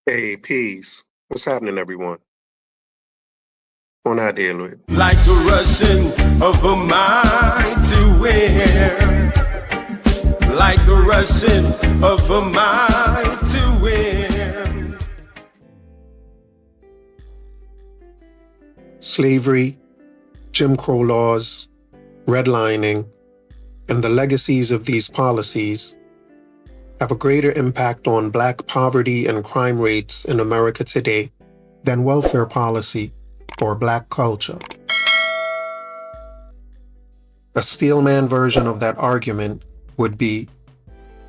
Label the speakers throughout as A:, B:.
A: Hey, peace. What's happening, everyone? On our deal with.
B: Like the rushing of a mighty wind. Like the rushing of a mighty wind.
A: Slavery, Jim Crow laws, redlining, and the legacies of these policies have a greater impact on Black poverty and crime rates in America today than welfare policy or Black culture. A steelman version of that argument would be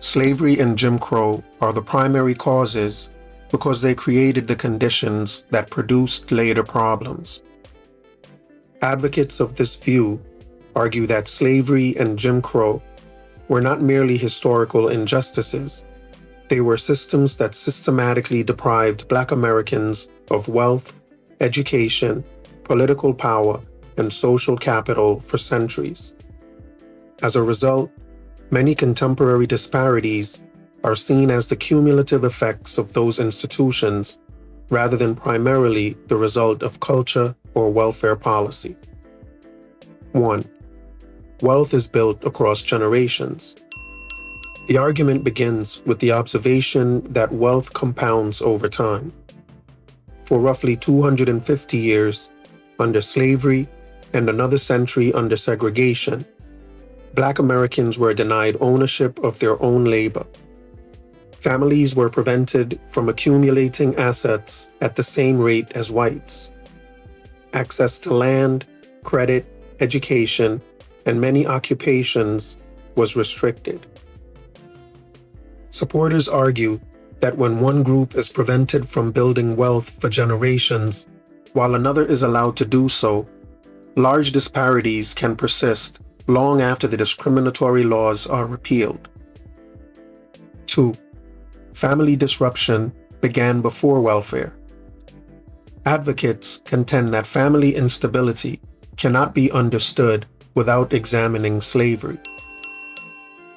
A: slavery and Jim Crow are the primary causes because they created the conditions that produced later problems. Advocates of this view argue that slavery and Jim Crow were not merely historical injustices, they were systems that systematically deprived Black Americans of wealth, education, political power, and social capital for centuries. As a result, many contemporary disparities are seen as the cumulative effects of those institutions rather than primarily the result of culture or welfare policy. 1. Wealth is built across generations. The argument begins with the observation that wealth compounds over time. For roughly 250 years, under slavery and another century under segregation, Black Americans were denied ownership of their own labor. Families were prevented from accumulating assets at the same rate as whites. Access to land, credit, education, and many occupations was restricted. Supporters argue that when one group is prevented from building wealth for generations, while another is allowed to do so, large disparities can persist long after the discriminatory laws are repealed. 2. Family disruption began before welfare. Advocates contend that family instability cannot be understood without examining slavery.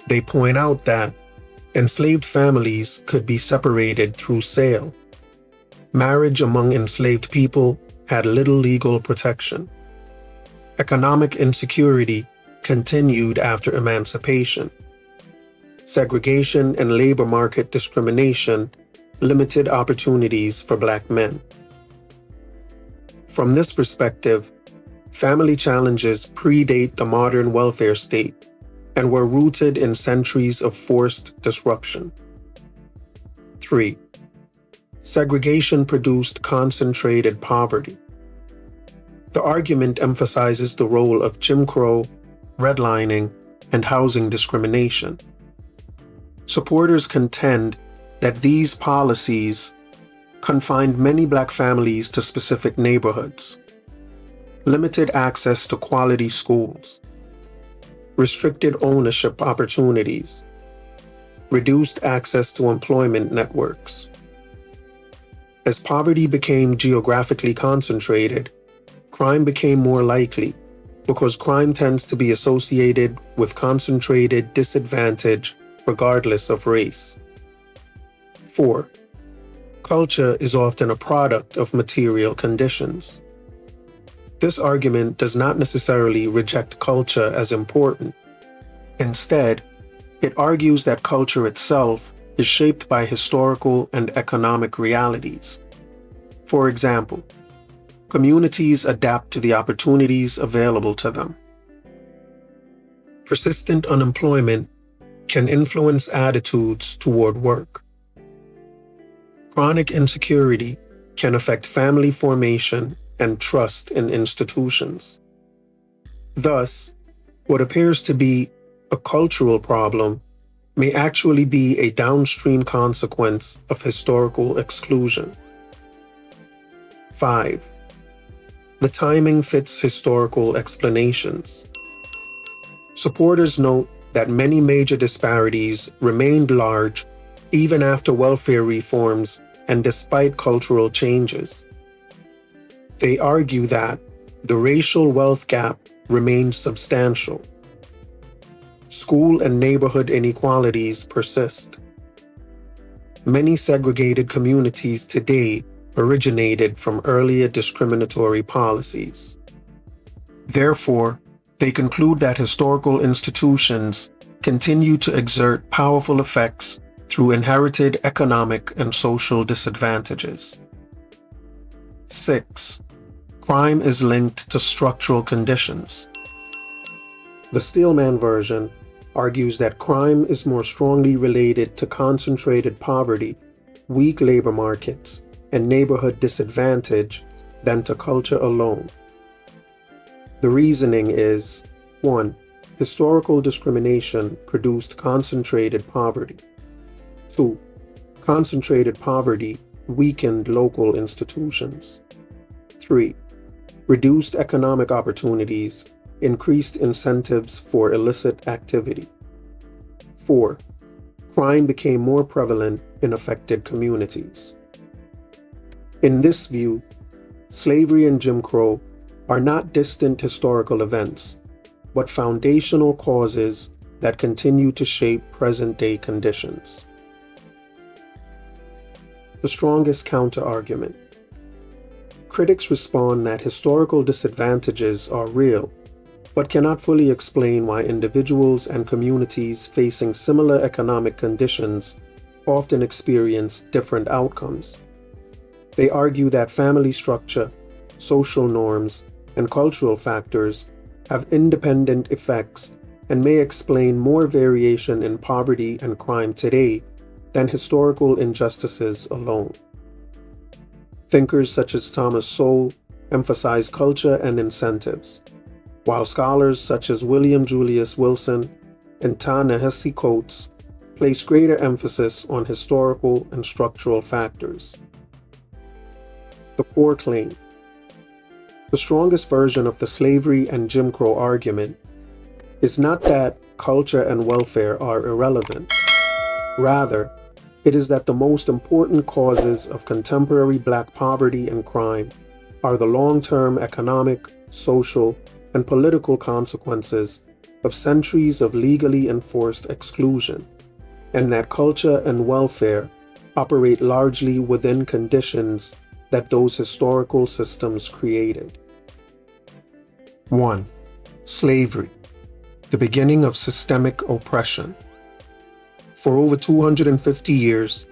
A: They point out that enslaved families could be separated through sale. Marriage among enslaved people had little legal protection. Economic insecurity continued after emancipation. Segregation and labor market discrimination limited opportunities for Black men. From this perspective, family challenges predate the modern welfare state and were rooted in centuries of forced disruption. 3. Segregation produced concentrated poverty. The argument emphasizes the role of Jim Crow, redlining, and housing discrimination. Supporters contend that these policies confined many Black families to specific neighborhoods, limited access to quality schools, restricted ownership opportunities, reduced access to employment networks. As poverty became geographically concentrated, crime became more likely because crime tends to be associated with concentrated disadvantage regardless of race. 4. Culture is often a product of material conditions. This argument does not necessarily reject culture as important. Instead, it argues that culture itself is shaped by historical and economic realities. For example, communities adapt to the opportunities available to them. Persistent unemployment can influence attitudes toward work. Chronic insecurity can affect family formation and trust in institutions. Thus, what appears to be a cultural problem may actually be a downstream consequence of historical exclusion. 5. The timing fits historical explanations. Supporters note that many major disparities remained large even after welfare reforms and despite cultural changes. They argue that the racial wealth gap remains substantial. School and neighborhood inequalities persist. Many segregated communities today originated from earlier discriminatory policies. Therefore, they conclude that historical institutions continue to exert powerful effects through inherited economic and social disadvantages. 6. Crime is linked to structural conditions. The Steelman version argues that crime is more strongly related to concentrated poverty, weak labor markets, and neighborhood disadvantage than to culture alone. The reasoning is: 1. Historical discrimination produced concentrated poverty. 2. Concentrated poverty weakened local institutions. 3. Reduced economic opportunities increased incentives for illicit activity. 4. Crime became more prevalent in affected communities. In this view, slavery and Jim Crow are not distant historical events, but foundational causes that continue to shape present-day conditions. The strongest counter-argument. Critics respond that historical disadvantages are real, but cannot fully explain why individuals and communities facing similar economic conditions often experience different outcomes. They argue that family structure, social norms, and cultural factors have independent effects and may explain more variation in poverty and crime today than historical injustices alone. Thinkers such as Thomas Sowell emphasize culture and incentives, while scholars such as William Julius Wilson and Ta-Nehisi Coates place greater emphasis on historical and structural factors. The core claim. The strongest version of the slavery and Jim Crow argument is not that culture and welfare are irrelevant. Rather, it is that the most important causes of contemporary Black poverty and crime are the long-term economic, social, and political consequences of centuries of legally enforced exclusion, and that culture and welfare operate largely within conditions that those historical systems created. 1. Slavery, the beginning of systemic oppression. For over 250 years,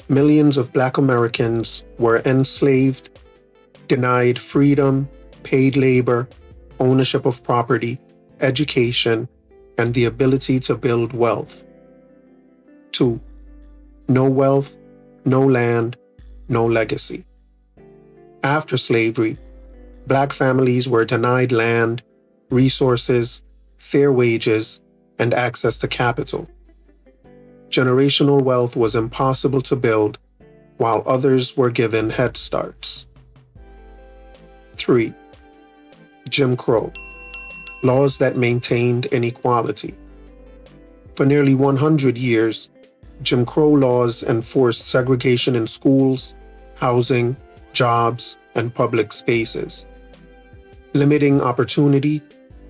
A: millions of Black Americans were enslaved, denied freedom, paid labor, ownership of property, education, and the ability to build wealth. 2. No wealth, no land, no legacy. After slavery, Black families were denied land, resources, fair wages, and access to capital. Generational wealth was impossible to build, while others were given head starts. 3. Jim Crow, laws that maintained inequality. For nearly 100 years, Jim Crow laws enforced segregation in schools, housing, jobs, and public spaces, limiting opportunity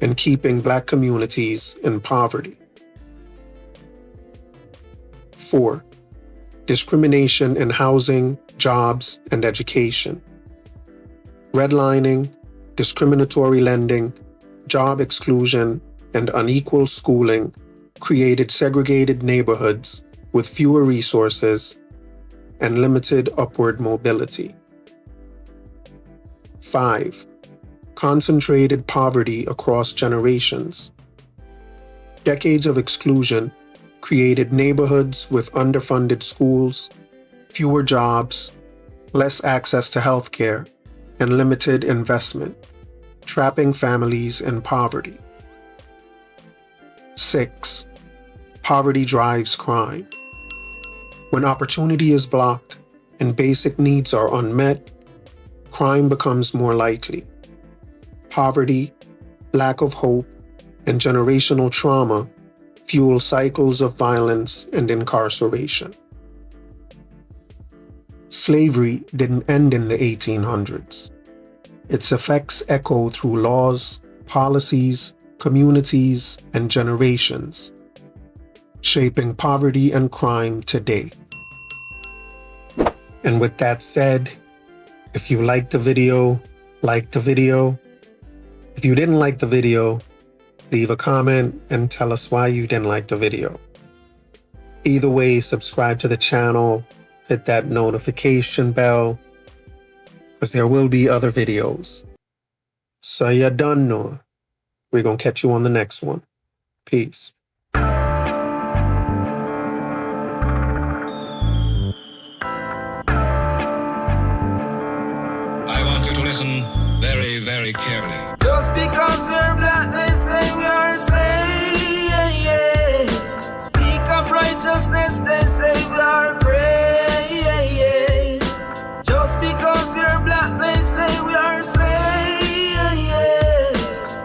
A: and keeping Black communities in poverty. 4. Discrimination in housing, jobs, and education. Redlining, discriminatory lending, job exclusion, and unequal schooling created segregated neighborhoods with fewer resources and limited upward mobility. 5. Concentrated poverty across generations. Decades of exclusion created neighborhoods with underfunded schools, fewer jobs, less access to healthcare, and limited investment, trapping families in poverty. 6. Poverty drives crime. When opportunity is blocked and basic needs are unmet, crime becomes more likely. Poverty, lack of hope, and generational trauma fuel cycles of violence and incarceration. Slavery didn't end in the 1800s. Its effects echo through laws, policies, communities, and generations, shaping poverty and crime today. And with that said, if you liked the video, like the video. If you didn't like the video, leave a comment and tell us why you didn't like the video. Either way, subscribe to the channel, hit that notification bell, because there will be other videos. So you done know. We're going to catch you on the next one. Peace.
C: I want you to listen very, very carefully.
D: Just because we're black, they say we are slaves. Speak of righteousness, they say we are praise. Just because we're black, they say we are slaves.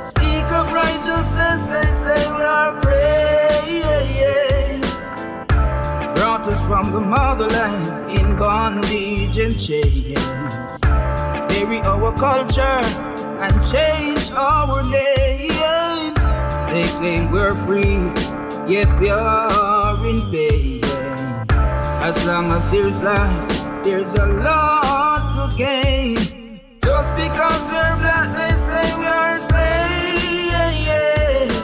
D: Speak of righteousness, they say we are praise. Brought us from the motherland in bondage and chains. Bury our culture and change our names. They claim we're free, yet we are in pain. As long as there's life, there's a lot to gain. Just because we're black, they say we are slaves.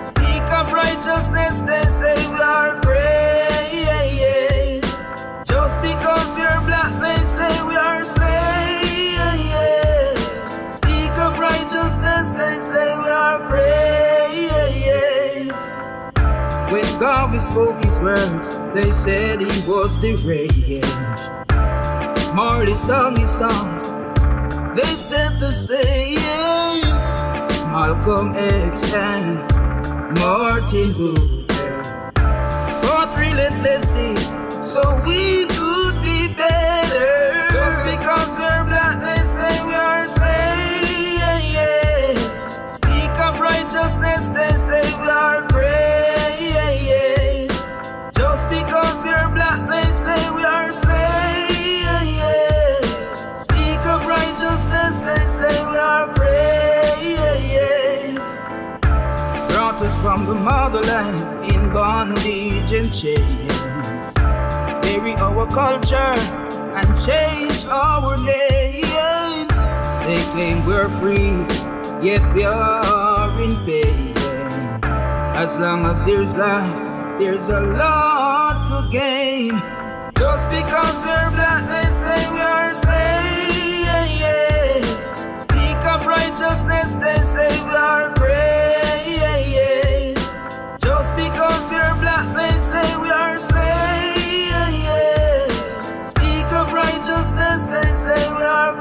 D: Speak of righteousness, they say we are praise. Just because we're black, they say we are slaves. Righteousness, they say we are praise. When God spoke his words, they said he was deranged. Marley sung his songs, they said the same. Malcolm X and Martin Luther fought relentlessly so we could be better. Just because we're black, they say we are slaves. Righteousness, they say we are praise. Just because we're black, they say we are slaves. Speak of righteousness, they say we are praise. Brought us from the motherland in bondage and chains. Bury our culture and change our names. They claim we're free, yet we are in pain. As long as there's life, there's a lot to gain. Just because we're black, they say we are slaves. Speak of righteousness, they say we are praise. Just because we're black, they say we are slaves. Speak of righteousness, they say we are